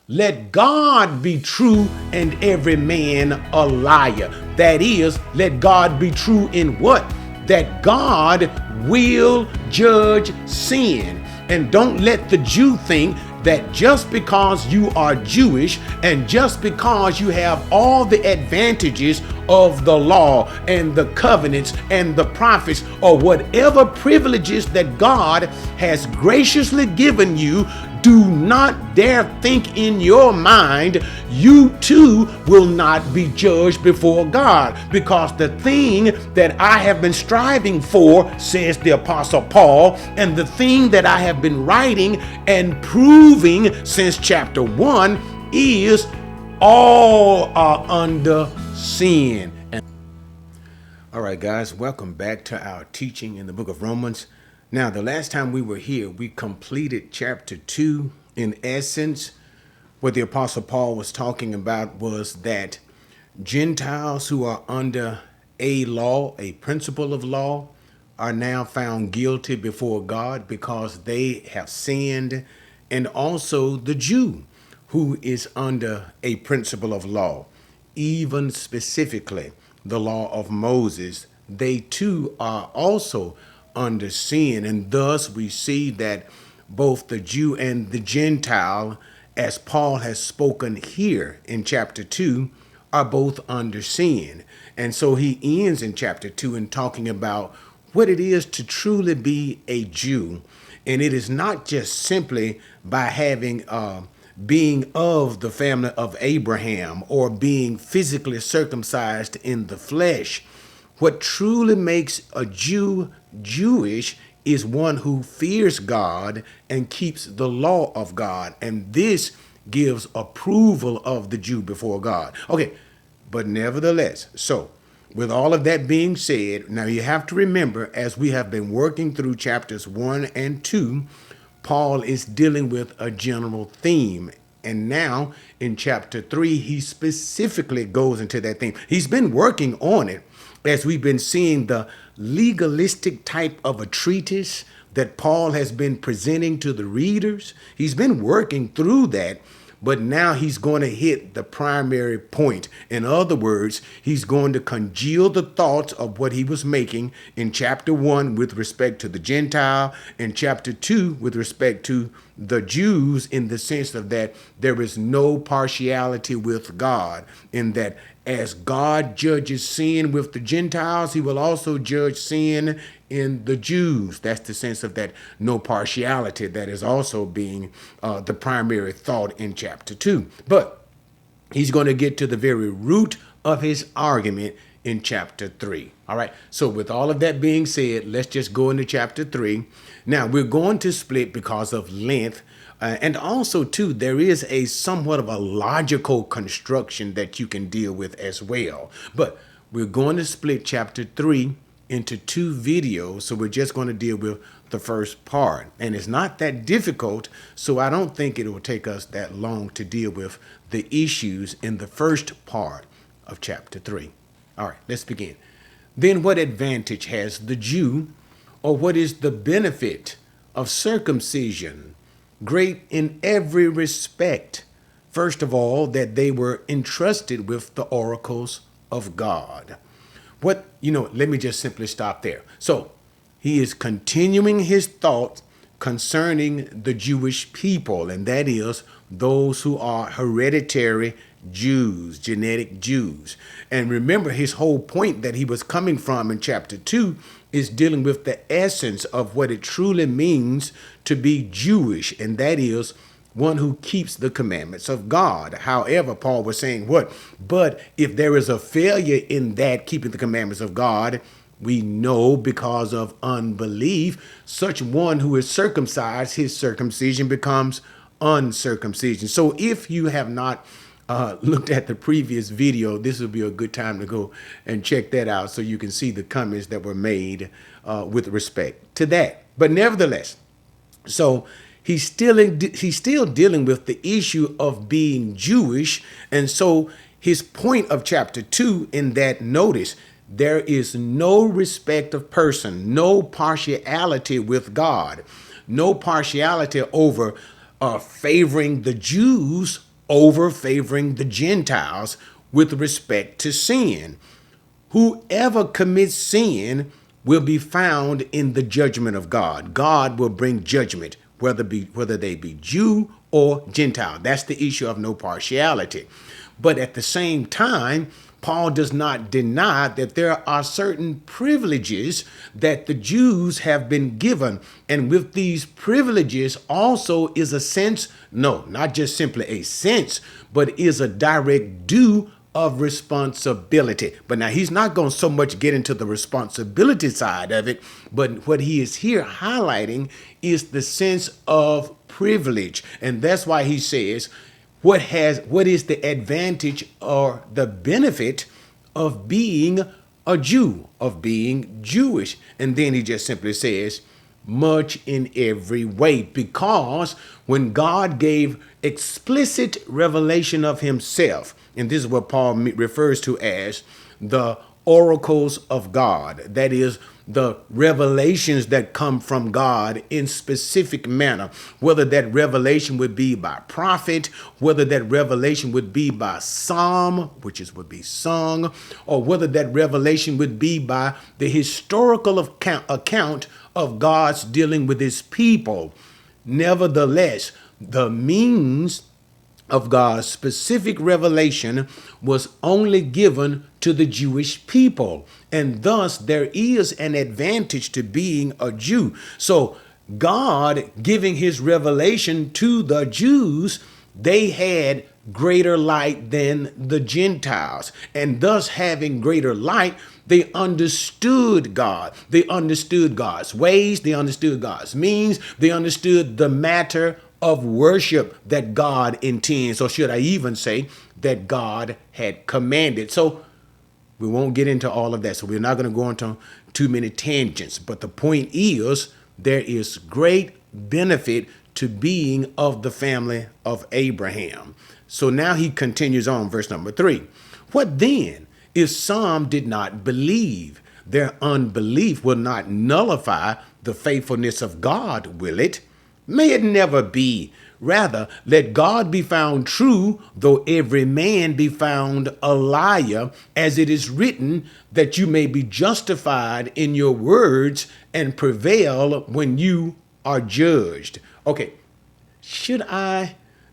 let God be true and every man a liar. That is, let God be true in what? That God will judge sin. And don't let the Jew think that just because you are Jewish and just because you have all the advantages of the law and the covenants and the prophets or whatever privileges that God has graciously given you, do not dare think in your mind you too will not be judged before God. Because the thing that I have been striving for, says the Apostle Paul, and the thing that I have been writing and proving since chapter 1 is all are under sin. All right, guys, welcome back to our teaching in the book of Romans. Now, the last time we were here, we completed chapter 2. In essence, what the Apostle Paul was talking about was that Gentiles who are under a law, a principle of law, are now found guilty before God because they have sinned, and also the Jew who is under a principle of law, even specifically the law of Moses, they too are also under sin. And thus we see that both the Jew and the Gentile, as Paul has spoken here in chapter 2, are both under sin. And so he ends in chapter 2 in talking about what it is to truly be a Jew. And it is not just simply by having being of the family of Abraham or being physically circumcised in the flesh. What truly makes a Jew Jewish is one who fears God and keeps the law of God. And this gives approval of the Jew before God. Okay, but nevertheless, so with all of that being said, now you have to remember, as we have been working through chapters 1 and 2, Paul is dealing with a general theme. And now in chapter 3, he specifically goes into that theme. He's been working on it as we've been seeing the legalistic type of a treatise that Paul has been presenting to the readers. He's been working through that. But now he's going to hit the primary point. In other words, he's going to congeal the thoughts of what he was making in chapter 1 with respect to the Gentile, and chapter 2 with respect to the Jews, in the sense of that there is no partiality with God, in that as God judges sin with the Gentiles, he will also judge sin in the Jews. That's the sense of that no partiality that is also being the primary thought in chapter 2. But he's going to get to the very root of his argument in chapter 3. All right. So with all of that being said, let's just go into chapter 3. Now, we're going to split because of length. And also, too, there is a somewhat of a logical construction that you can deal with as well. But we're going to split chapter 3 into 2 videos. So we're just going to deal with the first part. And it's not that difficult, so I don't think it will take us that long to deal with the issues in the first part of chapter 3. All right, let's begin. Then what advantage has the Jew, or what is the benefit of circumcision? Great in every respect. First of all, that they were entrusted with the oracles of God. Let me just simply stop there. So he is continuing his thoughts concerning the Jewish people, and that is those who are hereditary Jews, genetic Jews. And remember, his whole point that he was coming from in chapter 2 is dealing with the essence of what it truly means to be Jewish, and that is one who keeps the commandments of God. However, Paul was saying what? But if there is a failure in that keeping the commandments of God, we know because of unbelief, such one who is circumcised, his circumcision becomes uncircumcision. So if you have not looked at the previous video, this would be a good time to go and check that out so you can see the comments that were made with respect to that. But nevertheless, so he's still dealing with the issue of being Jewish. And so his point of chapter 2 in that, notice, there is no respect of person, no partiality with God, no partiality over favoring the Jews over favoring the Gentiles with respect to sin. Whoever commits sin will be found in the judgment of God. God will bring judgment, whether they be Jew or Gentile. That's the issue of no partiality. But at the same time, Paul does not deny that there are certain privileges that the Jews have been given. And with these privileges also is a sense, no, not just simply a sense, but is a direct due of responsibility. But now he's not going to so much get into the responsibility side of it, but what he is here highlighting is the sense of privilege. And that's why he says, what is the advantage or the benefit of being a Jew, of being Jewish? And then he just simply says, much in every way, because when God gave explicit revelation of himself, and this is what Paul refers to as the oracles of God, that is, the revelations that come from God in specific manner, whether that revelation would be by prophet, whether that revelation would be by psalm, would be sung, or whether that revelation would be by the historical account of God's dealing with his people. Nevertheless, the means of God's specific revelation was only given to the Jewish people. And thus there is an advantage to being a Jew. So God giving his revelation to the Jews, they had greater light than the Gentiles. And thus having greater light, they understood God. They understood God's ways. They understood God's means. They understood the matter of worship that God intends, or should I even say that God had commanded. So we won't get into all of that. So we're not going to go into too many tangents. But the point is, there is great benefit to being of the family of Abraham. So now he continues on, verse number 3. What then if some did not believe? Their unbelief will not nullify the faithfulness of God, will it? May it never be. Rather, let God be found true, though every man be found a liar, as it is written, that you may be justified in your words and prevail when you are judged. Okay,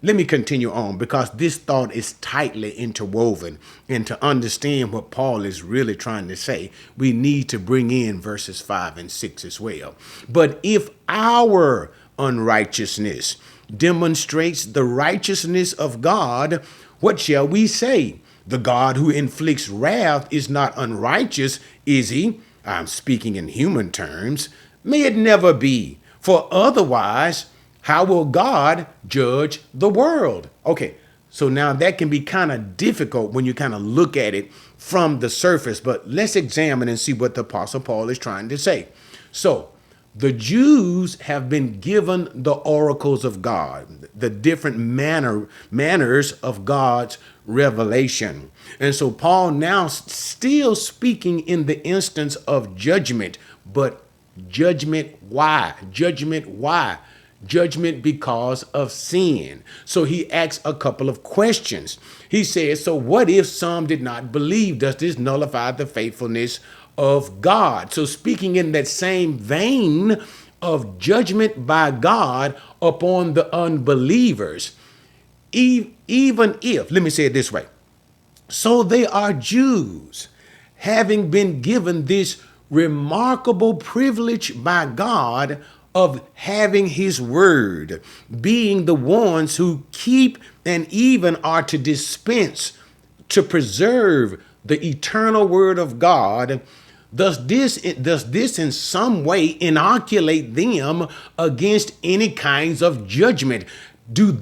let me continue on, because this thought is tightly interwoven. And to understand what Paul is really trying to say, we need to bring in verses 5 and 6 as well. But if our unrighteousness demonstrates the righteousness of God, what shall we say? The God who inflicts wrath is not unrighteous, is he? I'm speaking in human terms. May it never be. For otherwise, how will God judge the world? Okay, so now that can be kind of difficult when you kind of look at it from the surface, but let's examine and see what the Apostle Paul is trying to say. So, the Jews have been given the oracles of God, the different manners of God's revelation. And so Paul now still speaking in the instance of judgment, but judgment why? Judgment why? Judgment because of sin. So he asks a couple of questions. He says, so what if some did not believe? Does this nullify the faithfulness of God? So speaking in that same vein of judgment by God upon the unbelievers, even if, let me say it this way, so they are Jews, having been given this remarkable privilege by God of having his word, being the ones who keep and even are to dispense, to preserve the eternal word of God. Does this in some way inoculate them against any kinds of judgment? Can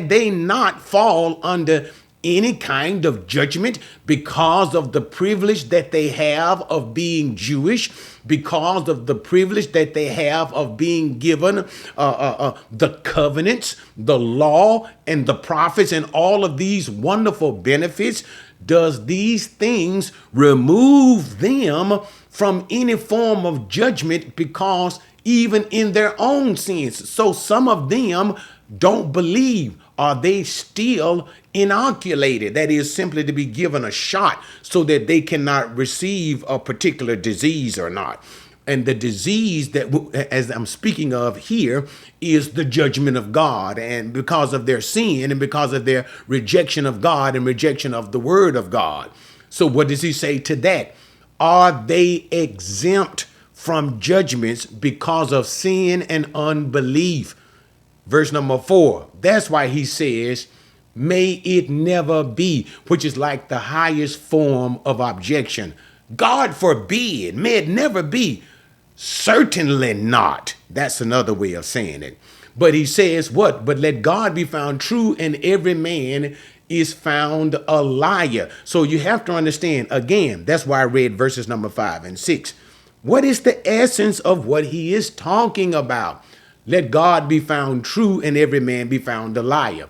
they not fall under any kind of judgment because of the privilege that they have of being Jewish, because of the privilege that they have of being given the covenants, the law, and the prophets, and all of these wonderful benefits? Does these things remove them from any form of judgment, because even in their own sins? So some of them don't believe, are they still inoculated? That is, simply to be given a shot so that they cannot receive a particular disease or not. And the disease that, as I'm speaking of here, is the judgment of God. And because of their sin and because of their rejection of God and rejection of the word of God. So what does he say to that? Are they exempt from judgments because of sin and unbelief? Verse number 4. That's why he says, may it never be, which is like the highest form of objection. God forbid, may it never be. Certainly not. That's another way of saying it. But he says what? But let God be found true and every man is found a liar. So you have to understand, again, that's why I read verses number 5 and 6. What is the essence of what he is talking about? Let God be found true and every man be found a liar.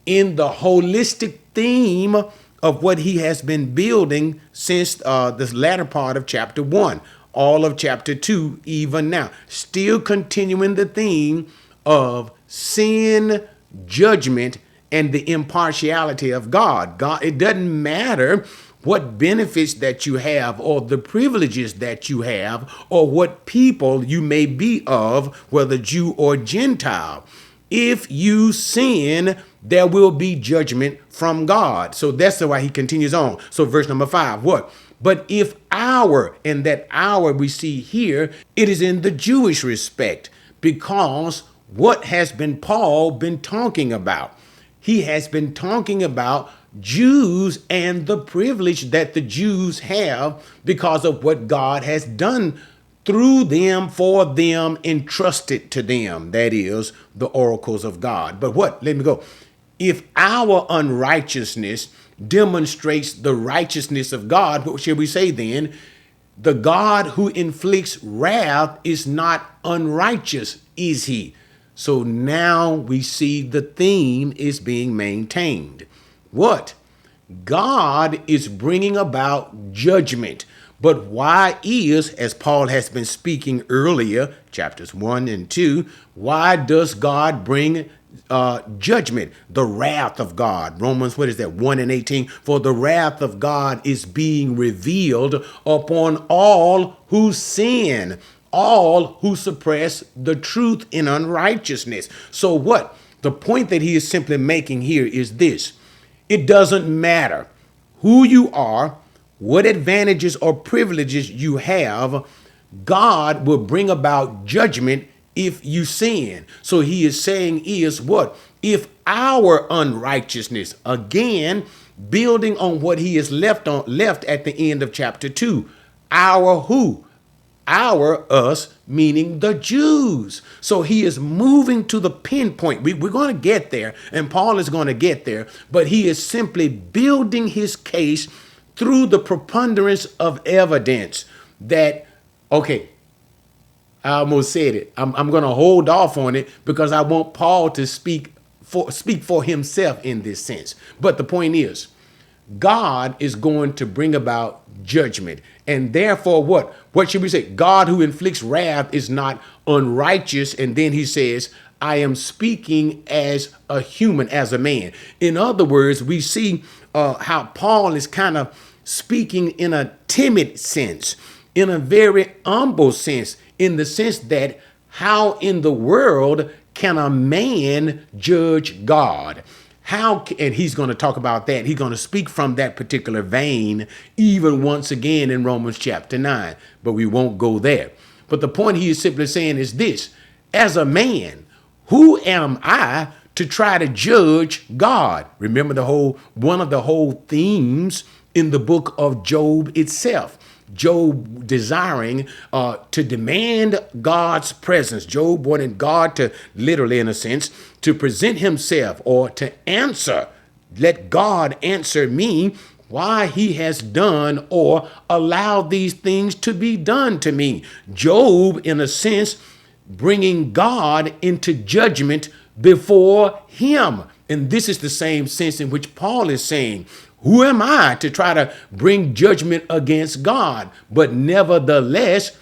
In the holistic theme of what he has been building since the latter part of chapter 1, all of chapter 2, even now, still continuing the theme of sin, judgment, and the impartiality of God. It doesn't matter what benefits that you have or the privileges that you have or what people you may be of, whether Jew or Gentile. If you sin, there will be judgment from God. So that's why he continues on. So verse number 5, what? But if and that hour we see here, it is in the Jewish respect, because what has Paul been talking about? He has been talking about Jews and the privilege that the Jews have because of what God has done through them, for them, entrusted to them. That is the oracles of God. But what? Let me go. If our unrighteousness demonstrates the righteousness of God, what shall we say then? The God who inflicts wrath is not unrighteous, is he? So now we see the theme is being maintained. What? God is bringing about judgment. But why is, as Paul has been speaking earlier, chapters 1 and 2, why does God bring judgment, the wrath of God? Romans, 1 and 18, for the wrath of God is being revealed upon all who sin, all who suppress the truth in unrighteousness. So what? The point that he is simply making here is this. It doesn't matter who you are, what advantages or privileges you have, God will bring about judgment if you sin. So he is saying is what? If our unrighteousness, again, building on what he has left at the end of chapter 2, our who? Us, meaning the Jews. So he is moving to the pinpoint. We're going to get there, and Paul is going to get there, but he is simply building his case through the preponderance of evidence that, okay, I almost said it. I'm going to hold off on it because I want Paul to speak for himself in this sense. But the point is, God is going to bring about judgment. And therefore, what? What should we say? God who inflicts wrath is not unrighteous. And then he says, I am speaking as a human, as a man. In other words, we see how Paul is kind of speaking in a timid sense, in a very humble sense, in the sense that how in the world can a man judge God? And he's going to talk about that. He's going to speak from that particular vein, even once again in Romans chapter 9, but we won't go there. But the point he is simply saying is this: as a man, who am I to try to judge God? Remember one of the whole themes in the book of Job itself. Job desiring to demand God's presence. Job wanted God to, literally in a sense, to present himself or to answer. Let God answer me why he has done or allowed these things to be done to me. Job, in a sense, bringing God into judgment before him. And this is the same sense in which Paul is saying, who am I to try to bring judgment against God? But nevertheless,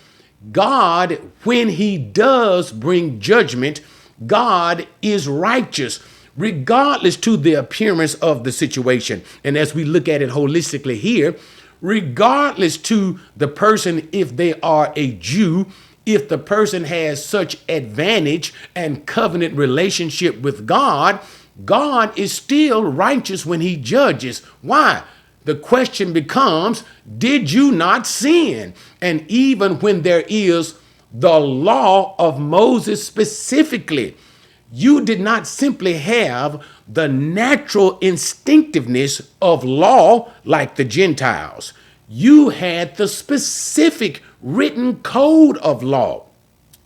God, when he does bring judgment, God is righteous. regardless to the appearance of the situation. And as we look at it holistically here, regardless to the person, if they are a Jew, if the person has such advantage and covenant relationship with God, God is still righteous when he judges. Why? The question becomes, did you not sin? And even when there is the law of Moses specifically, you did not simply have the natural instinctiveness of law like the Gentiles. You had the specific written code of law.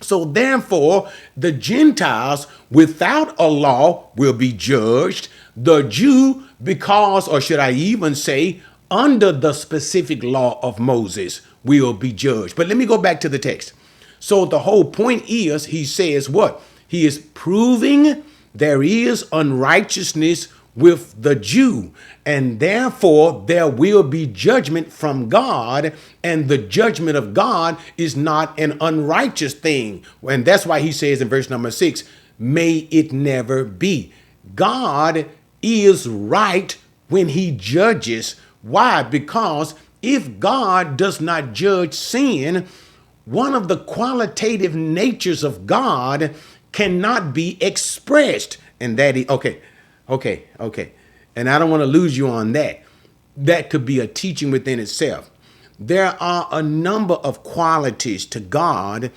So therefore, the Gentiles without a law will be judged. The Jew, because, or should I even say, under the specific law of Moses, will be judged. But let me go back to the text. So the whole point is, he says what? He is proving there is unrighteousness with the Jew, and therefore there will be judgment from God, and the judgment of God is not an unrighteous thing. And that's why he says in verse number 6, may it never be. God is right when he judges. Why? Because if God does not judge sin, one of the qualitative natures of God cannot be expressed. And that is, okay. And I don't want to lose you on that. That could be a teaching within itself. There are a number of qualities to God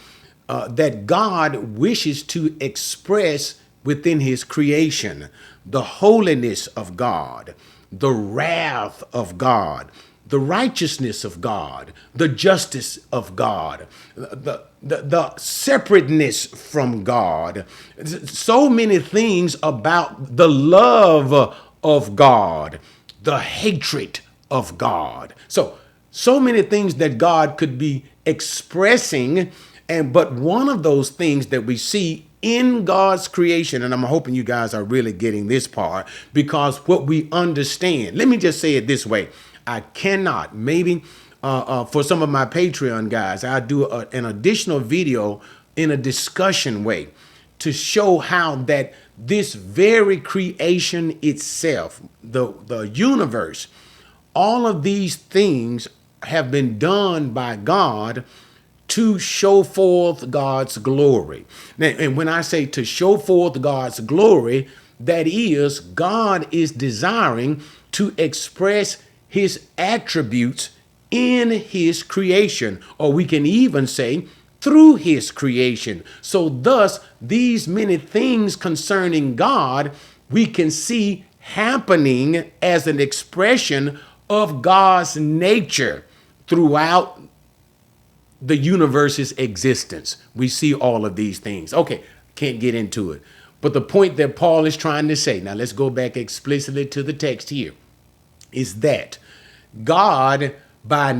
that God wishes to express within his creation. The holiness of God, the wrath of God, the righteousness of God, the justice of God, the separateness from God. So many things about the love of God, the hatred of God. So many things that God could be expressing. But one of those things that we see in God's creation, and I'm hoping you guys are really getting this part, because what we understand, let me just say it this way. I cannot, maybe for some of my Patreon guys, I'll do an additional video in a discussion way to show how that this very creation itself, the universe, all of these things have been done by God to show forth God's glory. Now, and when I say to show forth God's glory, that is, God is desiring to express his attributes in his creation, or we can even say through his creation. So thus, these many things concerning God, we can see happening as an expression of God's nature throughout the universe's existence. We see all of these things. Okay, can't get into it. But the point that Paul is trying to say, now let's go back explicitly to the text here, is that God by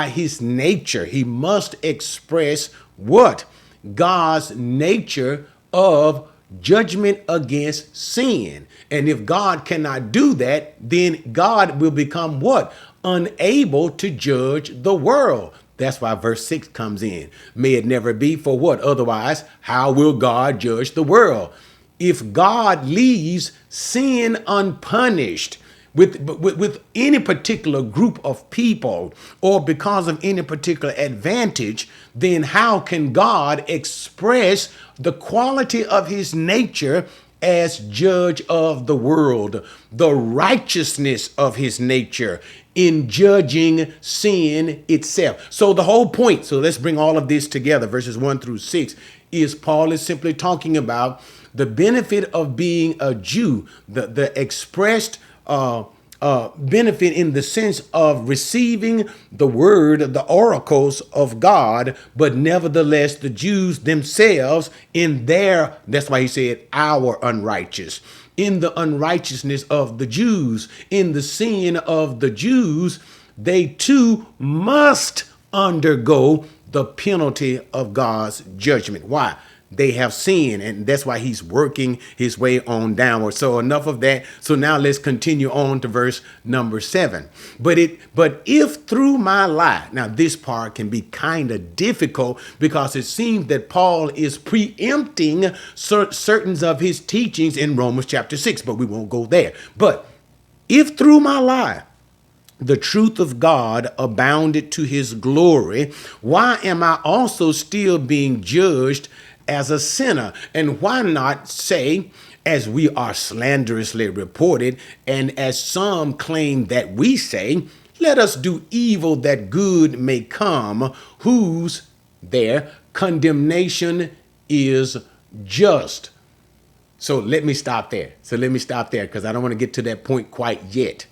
his nature, he must express what? God's nature of judgment against sin. And if God cannot do that, then God will become what? Unable to judge the world. That's why verse 6 comes in. May it never be, for what? Otherwise, how will God judge the world? If God leaves sin unpunished with any particular group of people, or because of any particular advantage, then how can God express the quality of his nature as judge of the world, the righteousness of his nature in judging sin itself? So the whole point, so let's bring all of this together, verses 1 through 6, is Paul is simply talking about the benefit of being a Jew, the expressed benefit in the sense of receiving the word, the oracles of God, but nevertheless the Jews themselves in their, that's why he said our unrighteous, in the unrighteousness of the Jews, in the sin of the Jews, they too must undergo the penalty of God's judgment. Why? they have sinned. And that's why he's working his way on downward. So enough of that. So now let's continue on to verse number 7. But if through my lie, now this part can be kind of difficult because it seems that Paul is preempting certain of his teachings in Romans chapter 6, but we won't go there. But if through my lie, the truth of God abounded to his glory, why am I also still being judged as a sinner? And why not say, as we are slanderously reported, and as some claim that we say, let us do evil that good may come, whose their condemnation is just. So let me stop there. Because I don't want to get to that point quite yet.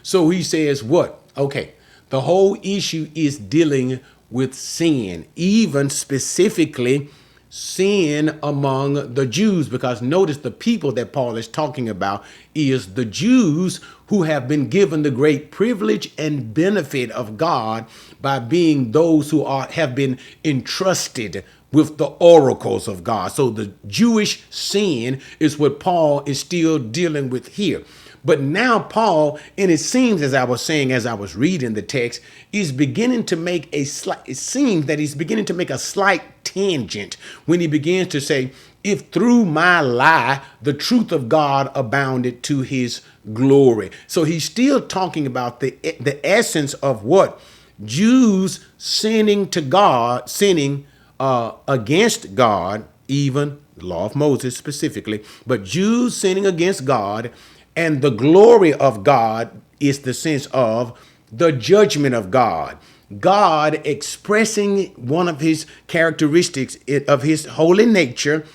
So he says what? Okay, the whole issue is dealing with sin, even specifically sin among the Jews, because notice the people that Paul is talking about is the Jews who have been given the great privilege and benefit of God by being those who have been entrusted with the oracles of God. So the Jewish sin is what Paul is still dealing with here. But now Paul, and it seems, as I was saying, as I was reading the text, is beginning to make it seems that he's beginning to make a slight tangent when he begins to say, if through my lie, the truth of God abounded to his glory. So he's still talking about the essence of what? Jews sinning to God, sinning against God, even the law of Moses specifically, but Jews sinning against God. And the glory of God is the sense of the judgment of God. God expressing one of his characteristics of his holy nature,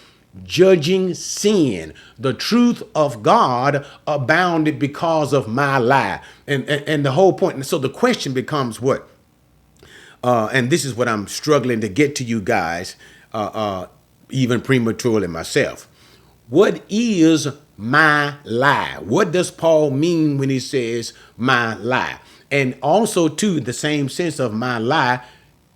judging sin. The truth of God abounded because of my lie. And the whole point. And so the question becomes what? And this is what I'm struggling to get to you guys, even prematurely myself. What is my lie? What does Paul mean when he says my lie? And also, too, the same sense of my lie,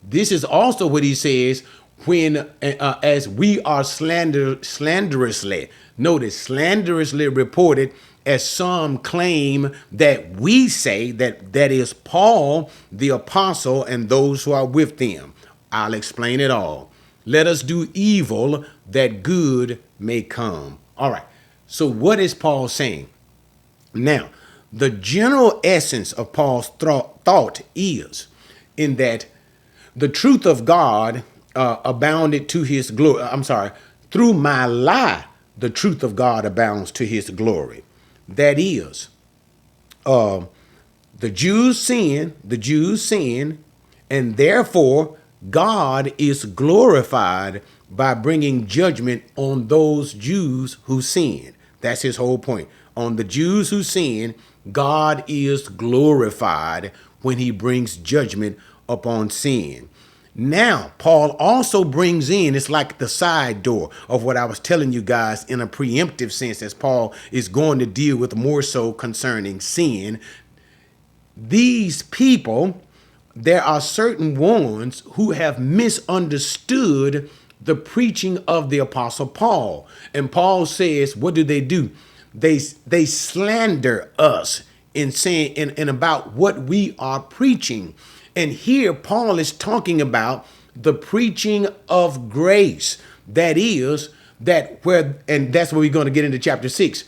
this is also what he says when, as we are slanderously, notice, slanderously reported, as some claim that we say, that is Paul, the apostle, and those who are with them. I'll explain it all. Let us do evil that good may come. All right. So what is Paul saying? Now, the general essence of Paul's thought is in that the truth of God abounded to his glory. Through my lie, the truth of God abounds to his glory. That is, the Jews sin, and therefore God is glorified by bringing judgment on those Jews who sin. That's his whole point. On the Jews who sin, God is glorified when he brings judgment upon sin. Now, Paul also brings in, it's like the side door of what I was telling you guys in a preemptive sense, as Paul is going to deal with more so concerning sin. These people, there are certain ones who have misunderstood the preaching of the Apostle Paul. And Paul says, what do? They slander us in saying in about what we are preaching. And here Paul is talking about the preaching of grace. That is, and that's where we're going to get into chapter 6.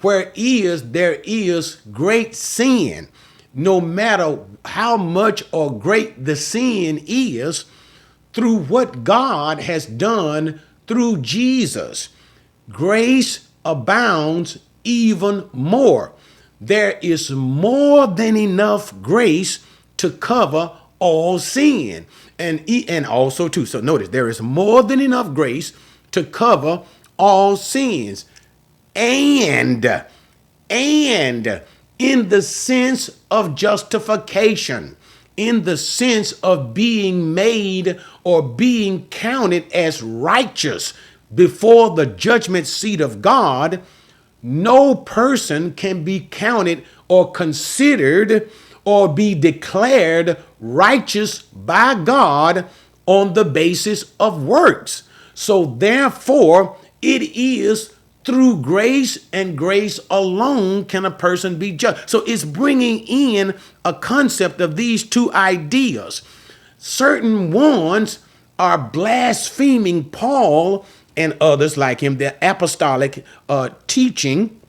There is great sin, no matter how much or great the sin is, through what God has done through Jesus. Grace abounds even more. There is more than enough grace to cover all sin. And also too, so notice, there is more than enough grace to cover all sins. And in the sense of justification, in the sense of being made or being counted as righteous before the judgment seat of God, no person can be counted or considered or be declared righteous by God on the basis of works. So therefore, it is through grace and grace alone can a person be judged. So it's bringing in a concept of these two ideas. Certain ones are blaspheming Paul and others like him, the apostolic teaching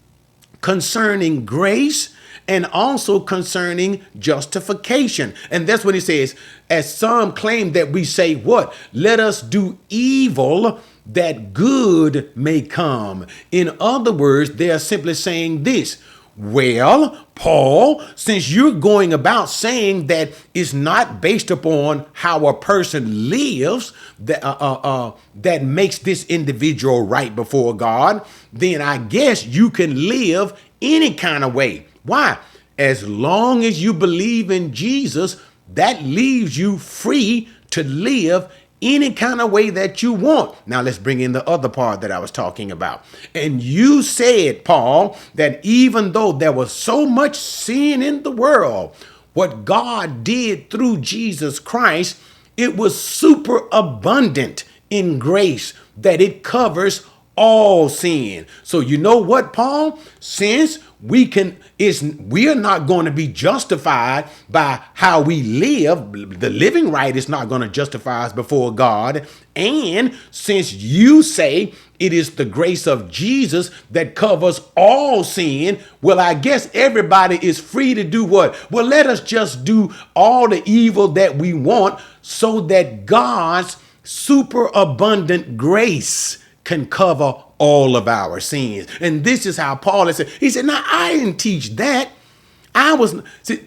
concerning grace and also concerning justification. And that's what he says, as some claim that we say, what? Let us do evil that good may come. In other words, they are simply saying this. Well, Paul, since you're going about saying that it's not based upon how a person lives that makes this individual right before God, then I guess you can live any kind of way. Why? As long as you believe in Jesus, that leaves you free to live any kind of way that you want. Now let's bring in the other part that I was talking about. And you said, Paul, that even though there was so much sin in the world, what God did through Jesus Christ, it was super abundant in grace, that it covers all sin. So you know what, Paul? Since we're not going to be justified by how we live. The living right is not going to justify us before God. And since you say it is the grace of Jesus that covers all sin, well, I guess everybody is free to do what? Well, let us just do all the evil that we want so that God's superabundant grace can cover all of our sins. And this is how Paul is saying. He said, now I didn't teach that.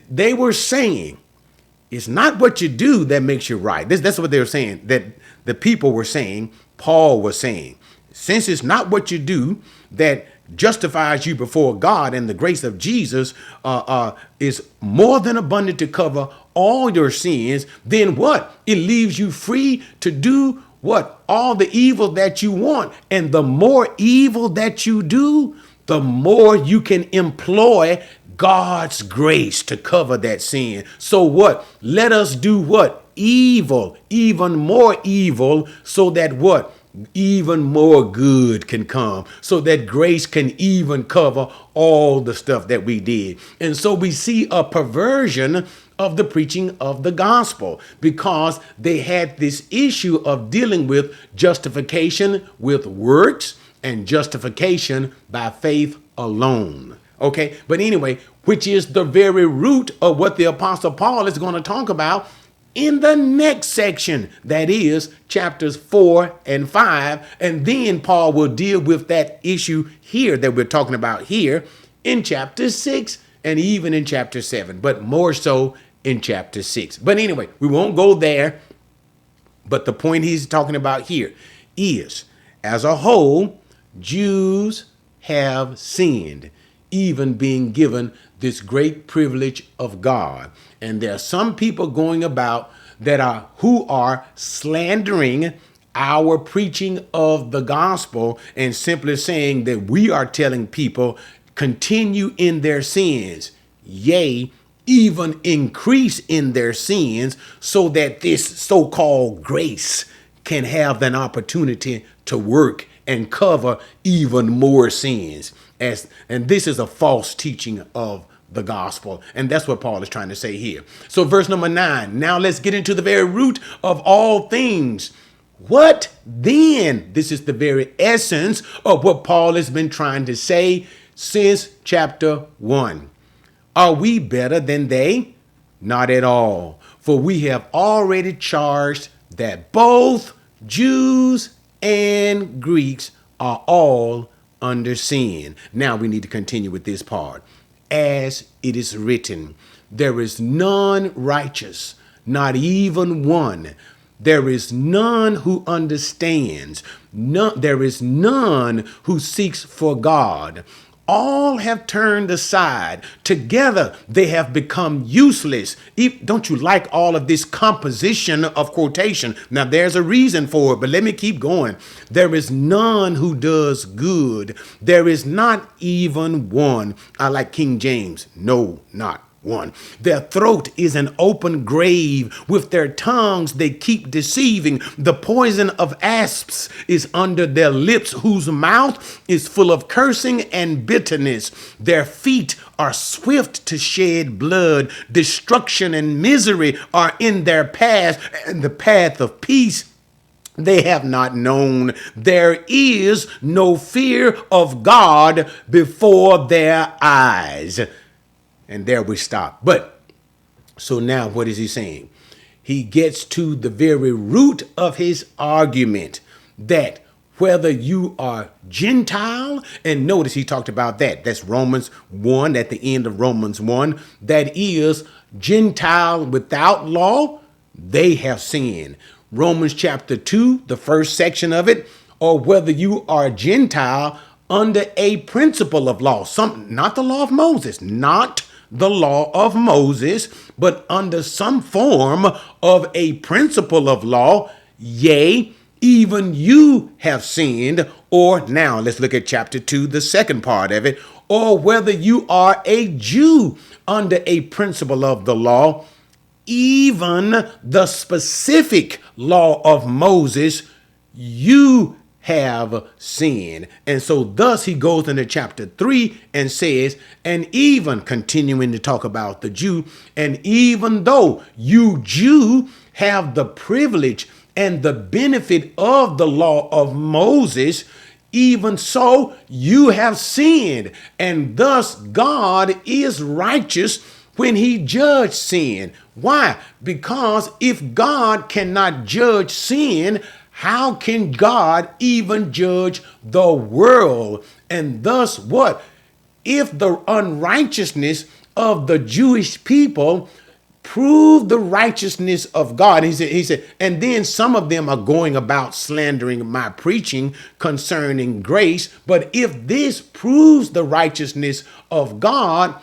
They were saying it's not what you do that makes you right. That's what they were saying, that the people were saying, Paul was saying. Since it's not what you do that justifies you before God, and the grace of Jesus is more than abundant to cover all your sins, then what? It leaves you free to do what? All the evil that you want. And the more evil that you do, the more you can employ God's grace to cover that sin. So what? Let us do what? Evil, even more evil, so that what? Even more good can come, so that grace can even cover all the stuff that we did. And so we see a perversion of the preaching of the gospel, because they had this issue of dealing with justification with works and justification by faith alone. Okay, but anyway, which is the very root of what the Apostle Paul is going to talk about in the next section, that is chapters 4 and 5. And then Paul will deal with that issue here that we're talking about here in chapter 6 and even in chapter 7, but more so in chapter 6. But anyway, we won't go there. But the point he's talking about here is, as a whole, Jews have sinned, even being given this great privilege of God. And there are some people going about who are slandering our preaching of the gospel and simply saying that we are telling people continue in their sins, yea, even increase in their sins, so that this so-called grace can have an opportunity to work and cover even more sins. And this is a false teaching of the gospel. And that's what Paul is trying to say here. So verse number 9, now let's get into the very root of all things. What then? This is the very essence of what Paul has been trying to say since chapter 1. Are we better than they? Not at all. For we have already charged that both Jews and Greeks are all under sin. Now we need to continue with this part. As it is written, there is none righteous, not even one. There is none who understands. There is none who seeks for God. All have turned aside. Together they have become useless. Don't you like all of this composition of quotation? Now there's a reason for it, but let me keep going. There is none who does good. There is not even one. I like King James. No, not 1. Their throat is an open grave. With their tongues they keep deceiving. The poison of asps is under their lips, whose mouth is full of cursing and bitterness. Their feet are swift to shed blood. Destruction and misery are in their path, and the path of peace they have not known. There is no fear of God before their eyes. And there we stop. But so now what is he saying? He gets to the very root of his argument, that whether you are Gentile, and notice he talked about that. That's Romans 1, at the end of Romans 1. That is, Gentile without law, they have sinned. Romans chapter 2, the first section of it, or whether you are Gentile under a principle of law, not the law of Moses, not the law of Moses, but under some form of a principle of law, yea, even you have sinned. Or now let's look at chapter 2, the second part of it, or whether you are a Jew under a principle of the law, even the specific law of Moses, you have sinned. And so thus he goes into chapter 3 and says, and even continuing to talk about the Jew, and even though you Jew have the privilege and the benefit of the law of Moses, even so you have sinned. And thus God is righteous when he judged sin. Why? Because if God cannot judge sin, how can God even judge the world? And thus what? If the unrighteousness of the Jewish people prove the righteousness of God, he said, and then some of them are going about slandering my preaching concerning grace. But if this proves the righteousness of God,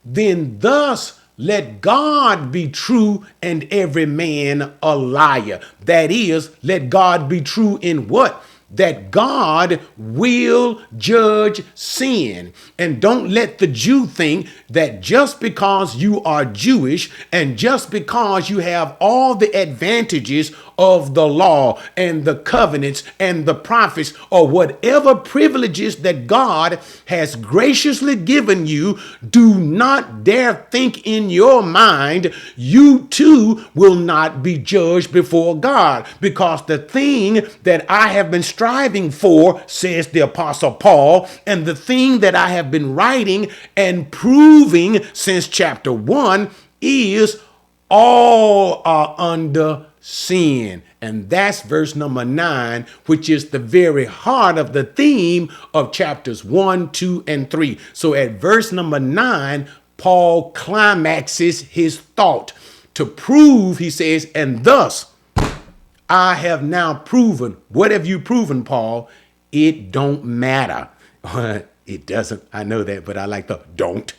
then thus let God be true and every man a liar. That is, let God be true in what? That God will judge sin. And don't let the Jew think that just because you are Jewish and just because you have all the advantages of the law and the covenants and the prophets, or whatever privileges that God has graciously given you, do not dare think in your mind you too will not be judged before God. Because the thing that I have been striving for, says the Apostle Paul, and the thing that I have been writing and proving since chapter 1 is all are under sin. And that's verse number 9, which is the very heart of the theme of chapters 1, 2, and 3. So at verse number 9, Paul climaxes his thought to prove, he says, and thus I have now proven. What have you proven, Paul? It don't matter. It doesn't. I know that, but I like the don't.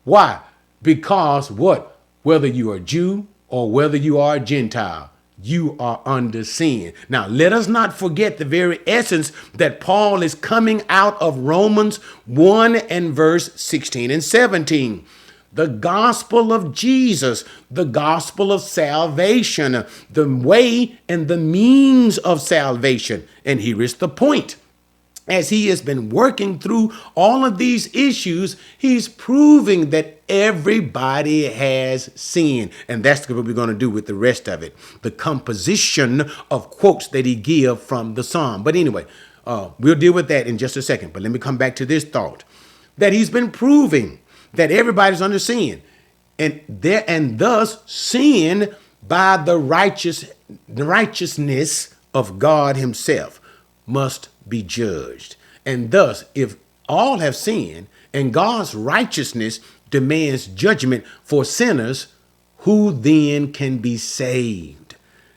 Why? Because what? Whether you are Jew or whether you are a Gentile, you are under sin. Now, let us not forget the very essence that Paul is coming out of Romans 1 and verse 16 and 17. The gospel of Jesus, the gospel of salvation, the way and the means of salvation. And here is the point. As he has been working through all of these issues, he's proving that everybody has sinned. And that's what we're going to do with the rest of it. The composition of quotes that he gives from the psalm. But anyway, we'll deal with that in just a second. But let me come back to this thought. That he's been proving that everybody's under sin. And thus sin by the righteousness of God himself must be judged. And thus, if all have sinned and God's righteousness demands judgment for sinners, who then can be saved?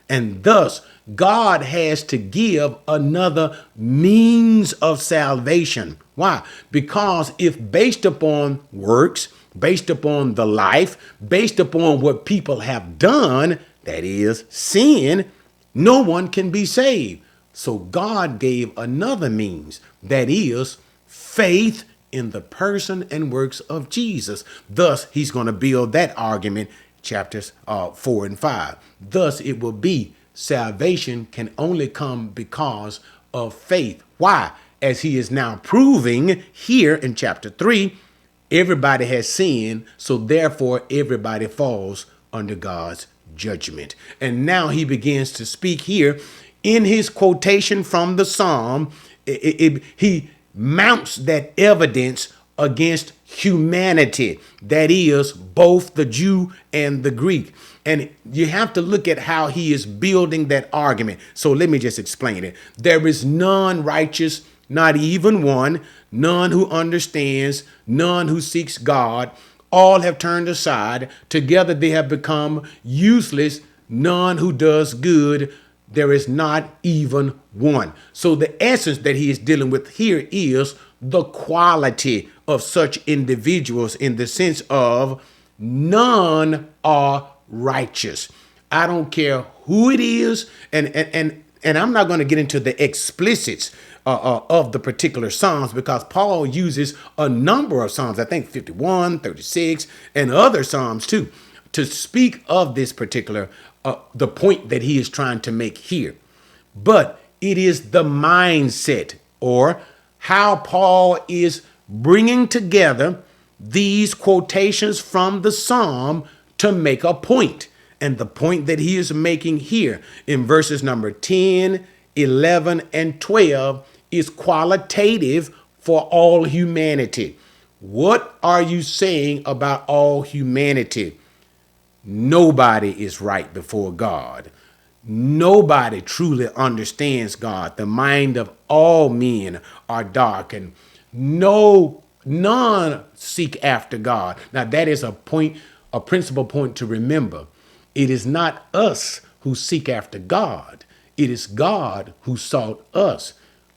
And thus, God has to give another means of salvation. Why? Because if based upon works, based upon the life, based upon what people have done, that is sin, no one can be saved. So God gave another means, that is faith in the person and works of Jesus. Thus, he's going to build that argument, chapters 4 and 5. Thus, it will be salvation can only come because of faith. Why? As he is now proving here in chapter 3, everybody has sinned, so therefore everybody falls under God's judgment. And now he begins to speak here in his quotation from the Psalm. He mounts that evidence against humanity, that is, both the Jew and the Greek. And you have to look at how he is building that argument. So let me just explain it. There is none righteous, not even one, none who understands, none who seeks God. All have turned aside. Together they have become useless. None who does good. There is not even one. So the essence that he is dealing with here is the quality of such individuals, in the sense of none are righteous. I don't care who it is. And I'm not going to get into the explicits of the particular Psalms, because Paul uses a number of Psalms, I think 51, 36, and other Psalms too, to speak of this particular, the point that he is trying to make here. But it is the mindset, or how Paul is bringing together these quotations from the Psalm to make a point. And the point that he is making here in verses number 10, 11, and 12 is qualitative for all humanity. What are you saying about all humanity? Nobody is right before God. Nobody truly understands God. The mind of all men are dark, and none seek after God. Now that is a principal point to remember. It is not us who seek after God. It is God who sought us.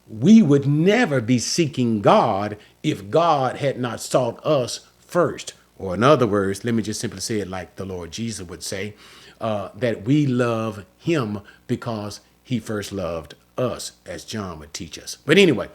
We would never be seeking God if God had not sought us first. Or in other words, let me just simply say it like the Lord Jesus would say, that we love him because he first loved us, as John would teach us. But anyway,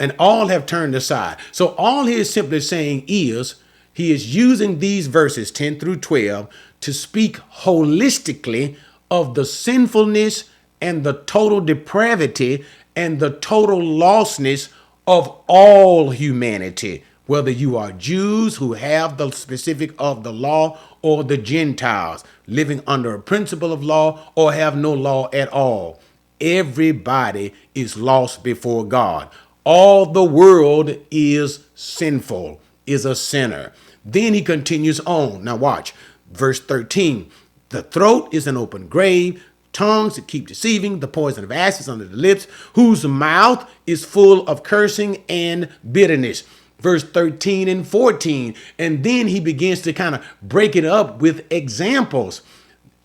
and all have turned aside. So all he is simply saying is, he is using these verses 10 through 12 to speak holistically of the sinfulness and the total depravity and the total lostness of all humanity, whether you are Jews who have the specific of the law, or the Gentiles living under a principle of law or have no law at all. Everybody is lost before God. All the world is sinful, is a sinner. Then he continues on. Now watch, verse 13. The throat is an open grave, tongues that keep deceiving, the poison of ashes under the lips, whose mouth is full of cursing and bitterness. Verse 13 and 14. And then he begins to kind of break it up with examples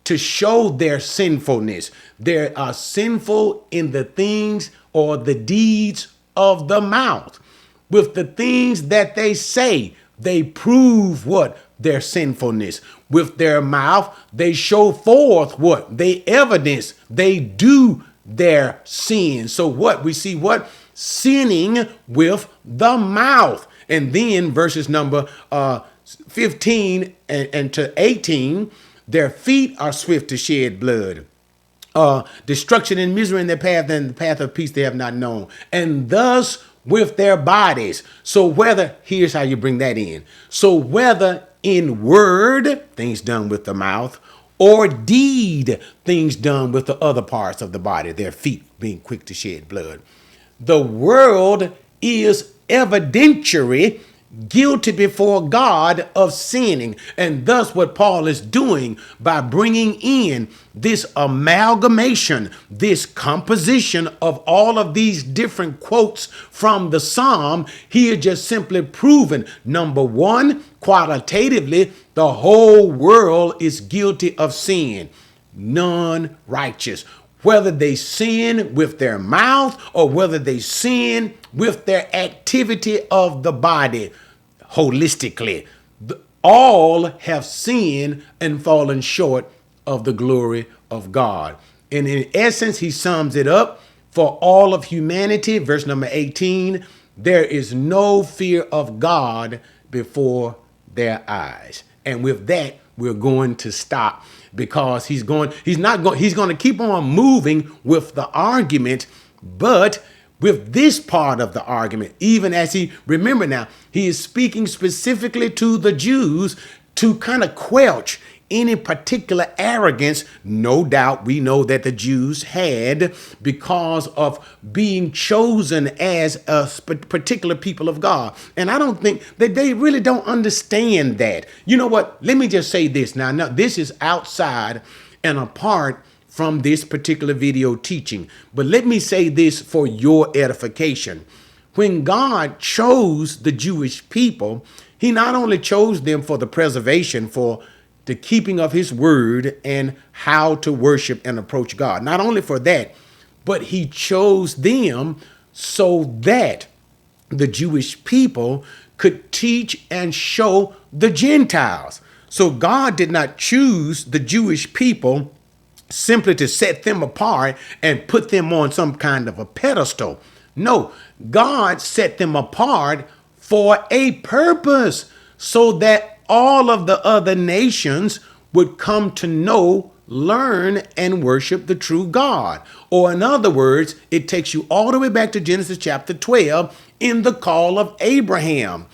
to show their sinfulness. They are sinful in the things or the deeds of the mouth. With the things that they say, they prove what? Their sinfulness. With their mouth, they show forth what? They evidence. They do their sin. So what? We see what? Sinning with the mouth. And then verses number 15 and to 18, their feet are swift to shed blood. Destruction and misery in their path, and the path of peace they have not known. And thus with their bodies. So whether, here's how you bring that in. So whether in word, things done with the mouth, or deed, things done with the other parts of the body, their feet being quick to shed blood. The world is evidentiary guilty before God of sinning. And thus what Paul is doing by bringing in this amalgamation, this composition of all of these different quotes from the Psalm, he is just simply proven, number one, qualitatively, the whole world is guilty of sin. None righteous. Whether they sin with their mouth or whether they sin with their activity of the body, holistically, all have sinned and fallen short of the glory of God. And in essence, he sums it up for all of humanity. Verse number 18, There is no fear of God before their eyes. And with that, we're going to stop, because he's going to keep on moving with the argument, but with this part of the argument, even as remember now, he is speaking specifically to the Jews to kind of quelch any particular arrogance, no doubt we know that the Jews had, because of being chosen as a particular people of God. And I don't think that they really don't understand that. You know what? Let me just say this now. Now, this is outside and apart from this particular video teaching. But let me say this for your edification. When God chose the Jewish people, he not only chose them for the preservation, for the keeping of his word and how to worship and approach God. Not only for that, but he chose them so that the Jewish people could teach and show the Gentiles. So God did not choose the Jewish people simply to set them apart and put them on some kind of a pedestal. No, God set them apart for a purpose, so that all of the other nations would come to know, learn, and worship the true God. Or in other words, it takes you all the way back to Genesis chapter 12 in the call of Abraham.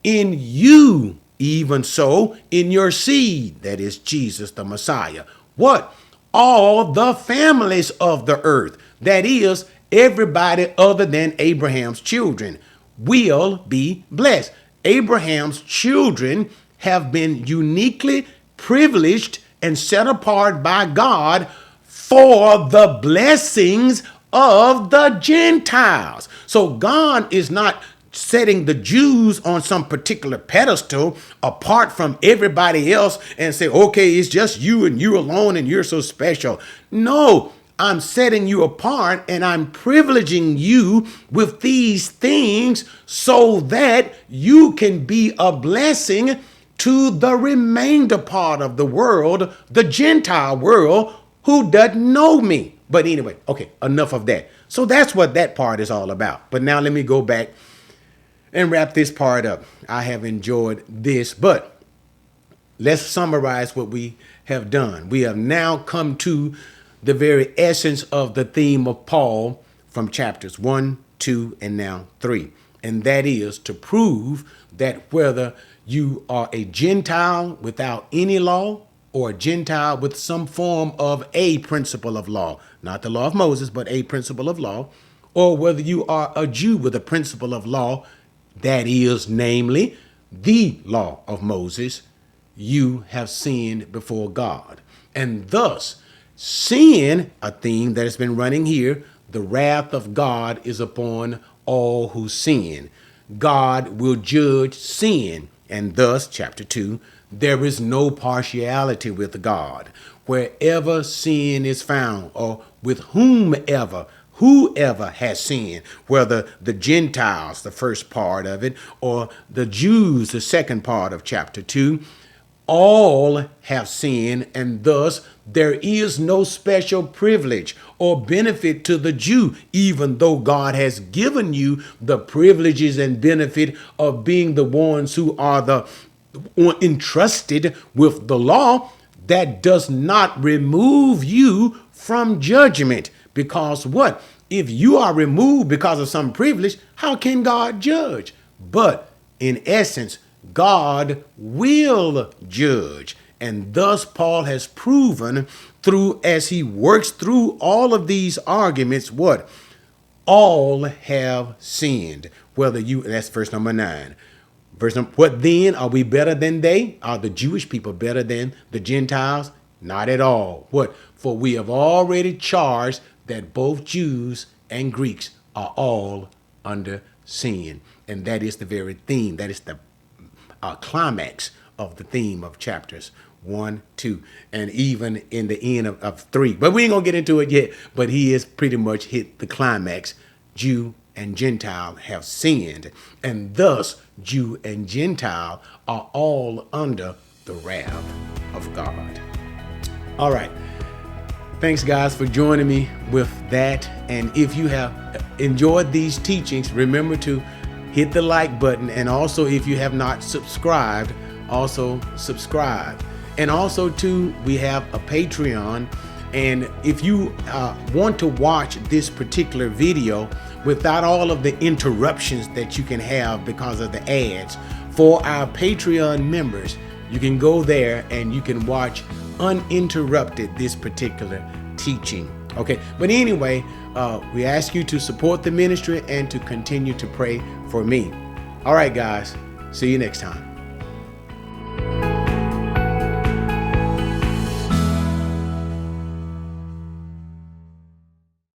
In you, even so, in your seed, that is Jesus the Messiah. What? All the families of the earth, that is, everybody other than Abraham's children, will be blessed. Abraham's children have been uniquely privileged and set apart by God for the blessings of the Gentiles. So God is not setting the Jews on some particular pedestal apart from everybody else and say, okay, it's just you and you alone and you're so special. No, I'm setting you apart and I'm privileging you with these things so that you can be a blessing to the remainder part of the world, the Gentile world, who doesn't know me. But anyway, okay, enough of that. So that's what that part is all about. But now let me go back and wrap this part up. I have enjoyed this, but let's summarize what we have done. We have now come to the very essence of the theme of Paul from chapters 1, 2, and now 3. And that is to prove that whether you are a Gentile without any law or a Gentile with some form of a principle of law, not the law of Moses, but a principle of law, or whether you are a Jew with a principle of law, that is, namely, the law of Moses, you have sinned before God. And thus, sin, a theme that has been running here, the wrath of God is upon all who sin. God will judge sin. And thus, chapter 2, there is no partiality with God. Wherever sin is found, or with whoever has sinned, whether the Gentiles, the first part of it, or the Jews, the second part of chapter 2, all have sinned, and thus there is no special privilege or benefit to the Jew, even though God has given you the privileges and benefit of being the ones who are the entrusted with the law. That does not remove you from judgment. Because what? If you are removed because of some privilege, how can God judge? But in essence, God will judge. And thus Paul has proven through, as he works through all of these arguments, what? All have sinned. Whether you, that's verse number 9. What then? Are we better than they? Are the Jewish people better than the Gentiles? Not at all. What? For we have already charged that both Jews and Greeks are all under sin. And that is the very theme. That is the climax of the theme of chapters 1, 2, and even in the end of 3. But we ain't going to get into it yet. But he has pretty much hit the climax. Jew and Gentile have sinned. And thus, Jew and Gentile are all under the wrath of God. All right. Thanks, guys, for joining me with that. And if you have enjoyed these teachings, remember to hit the like button. And also, if you have not subscribed, also subscribe. And also too, we have a Patreon. And if you want to watch this particular video without all of the interruptions that you can have because of the ads, for our Patreon members, you can go there and you can watch uninterrupted this particular teaching. Okay, but anyway, we ask you to support the ministry and to continue to pray for me. All right, guys, see you next time.